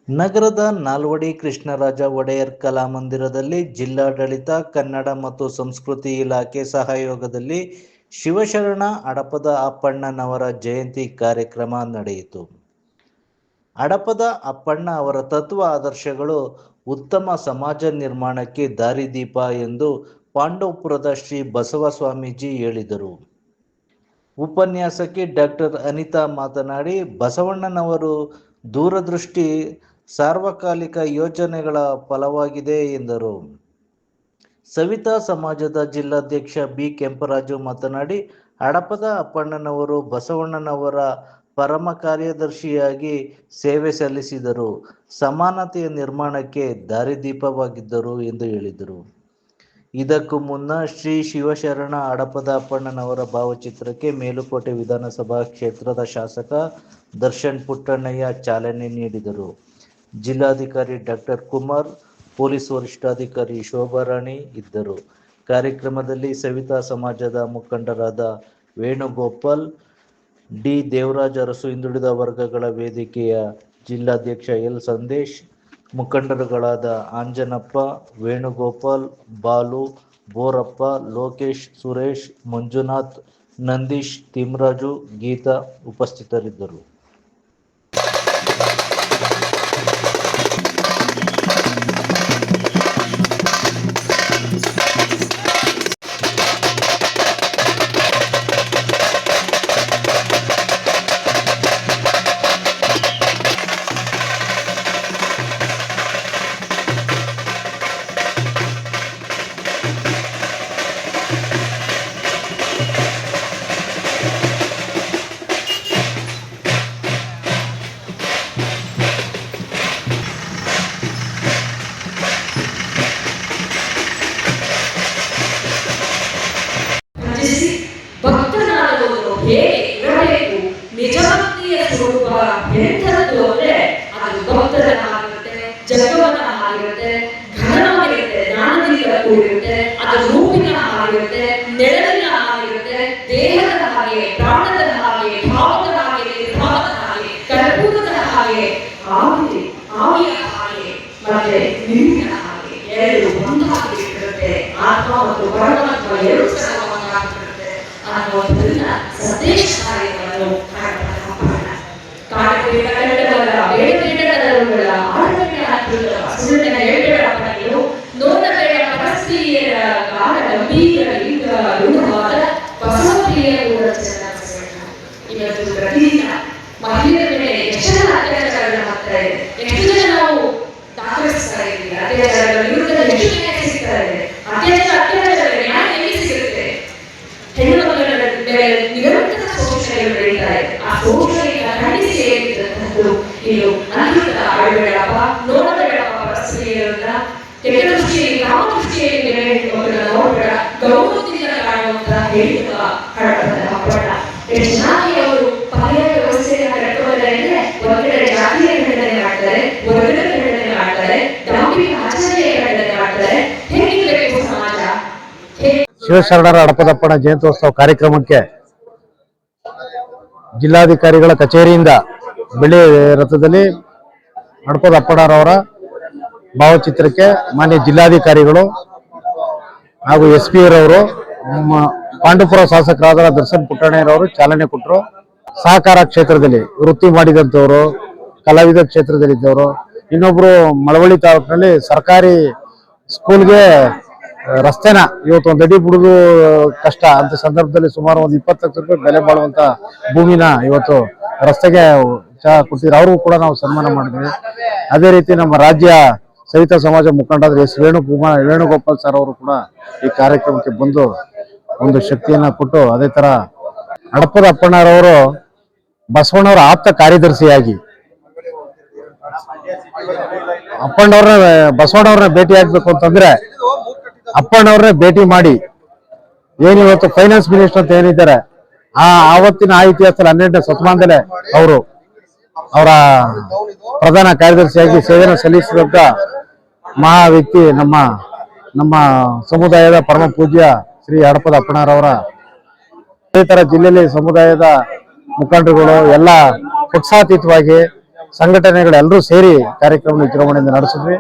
ನಗರದ ನಾಲ್ವಡಿ ಕೃಷ್ಣರಾಜ ಒಡೆಯರ್ ಕಲಾಮಂದಿರದಲ್ಲಿ ಜಿಲ್ಲಾಡಳಿತ, ಕನ್ನಡ ಮತ್ತು ಸಂಸ್ಕೃತಿ ಇಲಾಖೆ ಸಹಯೋಗದಲ್ಲಿ ಶಿವಶರಣ ಹಡಪದ ಅಪ್ಪಣ್ಣನವರ ಜಯಂತಿ ಕಾರ್ಯಕ್ರಮ ನಡೆಯಿತು. ಹಡಪದ ಅಪ್ಪಣ್ಣ ಅವರ ತತ್ವ ಆದರ್ಶಗಳು ಉತ್ತಮ ಸಮಾಜ ನಿರ್ಮಾಣಕ್ಕೆ ದಾರಿದೀಪ ಎಂದು ಪಾಂಡವಪುರದ ಶ್ರೀ ಬಸವ ಸ್ವಾಮೀಜಿ ಹೇಳಿದರು. ಉಪನ್ಯಾಸಕಿ ಡಾಕ್ಟರ್ ಅನಿತಾ ಮಾತನಾಡಿ, ಬಸವಣ್ಣನವರು ದೂರದೃಷ್ಟಿ ಸಾರ್ವಕಾಲಿಕ ಯೋಜನೆಗಳ ಫಲವಾಗಿದೆ ಎಂದರು. ಸವಿತಾ ಸಮಾಜದ ಜಿಲ್ಲಾಧ್ಯಕ್ಷ ಬಿ ಕೆಂಪರಾಜು ಮಾತನಾಡಿ, ಹಡಪದ ಅಪ್ಪಣ್ಣನವರು ಬಸವಣ್ಣನವರ ಪರಮ ಕಾರ್ಯದರ್ಶಿಯಾಗಿ ಸೇವೆ ಸಲ್ಲಿಸಿದರು, ಸಮಾನತೆಯ ನಿರ್ಮಾಣಕ್ಕೆ ದಾರಿದೀಪವಾಗಿದ್ದರು ಎಂದು ಹೇಳಿದರು. ಇದಕ್ಕೂ ಮುನ್ನ ಶ್ರೀ ಶಿವಶರಣ ಹಡಪದ ಅಪ್ಪಣ್ಣನವರ ಭಾವಚಿತ್ರಕ್ಕೆ ಮೇಲುಕೋಟೆ ವಿಧಾನಸಭಾ ಕ್ಷೇತ್ರದ ಶಾಸಕ ದರ್ಶನ್ ಪುಟ್ಟಣ್ಣಯ್ಯ ಚಾಲನೆ ನೀಡಿದರು. ಜಿಲ್ಲಾಧಿಕಾರಿ ಡಾಕ್ಟರ್ ಕುಮಾರ್, ಪೊಲೀಸ್ ವರಿಷ್ಠಾಧಿಕಾರಿ ಶೋಭಾರಾಣಿ ಇದ್ದರು. ಕಾರ್ಯಕ್ರಮದಲ್ಲಿ ಸವಿತಾ ಸಮಾಜದ ಮುಖಂಡರಾದ ವೇಣುಗೋಪಾಲ್, ಡಿ ದೇವರಾಜ್ ಅರಸು, ಹಿಂದುಳಿದ ವರ್ಗಗಳ ವೇದಿಕೆಯ ಜಿಲ್ಲಾಧ್ಯಕ್ಷ ಎಲ್ ಸಂದೇಶ್, ಮುಖಂಡರುಗಳಾದ ಆಂಜನಪ್ಪ, ವೇಣುಗೋಪಾಲ್, ಬಾಲು, ಬೋರಪ್ಪ, ಲೋಕೇಶ್, ಸುರೇಶ್, ಮಂಜುನಾಥ್, ನಂದೀಶ್, ತಿಮ್ರಾಜು, ಗೀತಾ ಉಪಸ್ಥಿತರಿದ್ದರು. ಭಕ್ತನಾದವನು ಹೇಗೆ ಇರಬೇಕು, ನಿಜಭಕ್ತಿಯ ಸ್ವರೂಪ ಎಂಥದ್ದು ಅಂದ್ರೆ ಅದು ಭಕ್ತರ ಆಗಿರುತ್ತೆ, ಜಗವನ ಆಗಿರುತ್ತೆ, ಘನವಾಗಿರುತ್ತೆ, ಜ್ಞಾನದಿಂದ ಕೂಡಿರುತ್ತೆ, ಅದು ರೂಪಿನ ಆಗಿರುತ್ತೆ, ನೆರಳಿನ ಆಗಿರುತ್ತೆ, ದೇಹದ ಹಾಗೆ, ಪ್ರಾಣದ ಹಾಗೆ, ಭಾವದ ಹಾಗೆ, ನಿರ್ಭಾವದ ಹಾಗೆ, ಕರ್ಪೂರದ ಹಾಗೆ, ಆವಿಯ ಹಾಗೆ, ಮತ್ತೆ ನೀರಿನ ಹಾಗೆ ಎರಡು ಒಂದಾಗಿರುತ್ತೆ. ಆತ್ಮ ಮತ್ತು ಪರಮಾತ್ಮ ಎರಡು ಅನ್ನುವುದನ್ನ ಸಂದೇಶ ಕಾರ್ಯಗಳನ್ನು ಕಾಡಬೇಕಲ್ಲ, ಬೇಡಬೇಡದವರುಗಳ ಆಡಬೇಡ ಸುಳ್ಳಿನ ಎಳ್ಬೇಡಗಳು ನೋಡಬೇಡ ಪರಸ್ತ್ರೀಯರ ಗಾಢ ಗಂಭೀರ ಲಿಂಗ ಋಣವಾದ ಬಸವಪ್ರಿಯ ಇವತ್ತು ಪ್ರತಿದಿನ ಮಹಿಳೆಯರ ಮೇಲೆ ಎಷ್ಟು ಅತ್ಯಾಚಾರಗಳು ಮಾಡ್ತಾ ಇದೆ, ಎಷ್ಟು ಜನ ನಾವು ದಾಖಲಿಸ್ತಾ ಇದ್ದೀವಿ, ಅತ್ಯಾಚಾರಗಳ ವಿರುದ್ಧ ಎಷ್ಟು ನ್ಯಾಯ ಸಿಗ್ತಾ ಇದೆ, ಅತ್ಯಾಚಾರ ನ್ಯಾಯ ಎಲ್ಲಿ ಸಿಗುತ್ತೆ, ಹೆಣ್ಣು ಮಕ್ಕಳ ನಿರಂತರ ಶೋಷಣೆಗಳು ಬೆಳೀತಾ ಇದೆ. ಆ ಶೋಷಣೆಯ ಖಂಡಿಸಿ ಹೇಳಿದಂತಹದ್ದು ಇದು ಅನ್ವಿತ ಆಡಬೇಡಪ್ಪ, ನೋಡಬೇಡಪ್ಪ ಪರಸ್ತ್ರೀಯರನ್ನ ಕೆಟ್ಟ ದೃಷ್ಟಿಯಲ್ಲಿ, ಕಾಮ ದೃಷ್ಟಿಯಲ್ಲಿ ಮಕ್ಕಳನ್ನ ನೋಡಬೇಡ, ಗೌರವದಿಂದ ಕಾಣುವಂತ ಹೇಳಿದ ಹಡಪದ ಅಪ್ಪಣ್ಣ. ಎಷ್ಟು ಚೆನ್ನಾಗಿ ಅವರು ಪರ್ಯಾಯ ವ್ಯವಸ್ಥೆಯನ್ನು ಕಟ್ಟುವುದೇ ಅಂದ್ರೆ ಹೊರಗಡೆ ಜಾತಿಯ ಖಂಡನೆ ಮಾಡ್ತಾರೆ, ಹೊರಗಡೆ ಖಂಡನೆ ಮಾಡ್ತಾರೆ, ಧಾರ್ಮಿಕ ಆಚರಣೆಯ ಖಂಡನೆ ಮಾಡ್ತಾರೆ. ಹೇಗಿರಬೇಕು ಸಮಾಜ? ಶಿವಶರಣರ ಹಡಪದಪ್ಪನ ಜಯಂತ್ಯೋತ್ಸವ ಕಾರ್ಯಕ್ರಮಕ್ಕೆ ಜಿಲ್ಲಾಧಿಕಾರಿಗಳ ಕಚೇರಿಯಿಂದ ಬೆಳ್ಳಿ ರಥದಲ್ಲಿ ಹಡಪದ ಅಪ್ಪಣ್ಣರವರ ಭಾವಚಿತ್ರಕ್ಕೆ ಮಾನ್ಯ ಜಿಲ್ಲಾಧಿಕಾರಿಗಳು ಹಾಗೂ SP ರವರು, ಪಾಂಡವಪುರ ಶಾಸಕರಾದ ದರ್ಶನ್ ಪುಟ್ಟಣ್ಣಯ್ಯರವರು ಚಾಲನೆ ಕೊಟ್ಟರು. ಸಹಕಾರ ಕ್ಷೇತ್ರದಲ್ಲಿ ವೃತ್ತಿ ಮಾಡಿದಂಥವರು, ಕಲಾವಿದ ಕ್ಷೇತ್ರದಲ್ಲಿದ್ದವರು, ಇನ್ನೊಬ್ರು ಮಳವಳ್ಳಿ ತಾಲೂಕಿನಲ್ಲಿ ಸರ್ಕಾರಿ ಸ್ಕೂಲ್ಗೆ ರಸ್ತೆನ ಇವತ್ತು ಒಂದು ಅಡಿ ಬಿಡುದು ಕಷ್ಟ ಅಂತ ಸಂದರ್ಭದಲ್ಲಿ ಸುಮಾರು ಒಂದು 20 ಲಕ್ಷ ರೂಪಾಯಿ ಬೆಲೆ ಬಾಳುವಂತ ಭೂಮಿನ ಇವತ್ತು ರಸ್ತೆಗೆ ಕೊಟ್ಟಿದ್ರು. ಅವ್ರಿಗೂ ಕೂಡ ನಾವು ಸನ್ಮಾನ ಮಾಡಿದ್ವಿ. ಅದೇ ರೀತಿ ನಮ್ಮ ರಾಜ್ಯ ಸವಿತಾ ಸಮಾಜ ಮುಖಂಡರಾದ ಎಸ್ ವೇಣುಗೋಪಾಲ್ ಸರ್ ಅವರು ಕೂಡ ಈ ಕಾರ್ಯಕ್ರಮಕ್ಕೆ ಬಂದು ಒಂದು ಶಕ್ತಿಯನ್ನ ಕೊಟ್ಟು, ಅದೇ ತರ ಹಡಪದ ಅಪ್ಪಣ್ಣರವರು ಬಸವಣ್ಣವರ ಆಪ್ತ ಕಾರ್ಯದರ್ಶಿಯಾಗಿ ಬಸವಣ್ಣವ್ರನ್ನ ಭೇಟಿ ಆಗ್ಬೇಕು ಅಂತಂದ್ರೆ ಅಪ್ಪಣ್ಣವ್ರನ್ನೇ ಭೇಟಿ ಮಾಡಿ, ಏನಿವತ್ತು ಫೈನಾನ್ಸ್ ಮಿನಿಸ್ಟರ್ ಅಂತ ಏನಿದ್ದಾರೆ ಆವತ್ತಿನ ಇತಿಹಾಸದಲ್ಲಿ 12ನೇ ಶತಮಾನದಲ್ಲೇ ಅವರ ಪ್ರಧಾನ ಕಾರ್ಯದರ್ಶಿಯಾಗಿ ಸೇವೆಯನ್ನು ಸಲ್ಲಿಸಿದಂತ ಮಹಾ ವ್ಯಕ್ತಿ ನಮ್ಮ ಸಮುದಾಯದ ಪರಮ ಪೂಜ್ಯ ಶ್ರೀ ಹಡಪದ ಅಪ್ಪಣ್ಣರವರ. ಇದೇ ತರ ಜಿಲ್ಲೆಯಲ್ಲಿ ಸಮುದಾಯದ ಮುಖಂಡರುಗಳು ಎಲ್ಲ ಪಕ್ಷಾತೀತವಾಗಿ ಸಂಘಟನೆಗಳೆಲ್ಲರೂ ಸೇರಿ ಕಾರ್ಯಕ್ರಮ ವಿಜೃಂಭಣೆಯಿಂದ ನಡೆಸಿದ್ವಿ.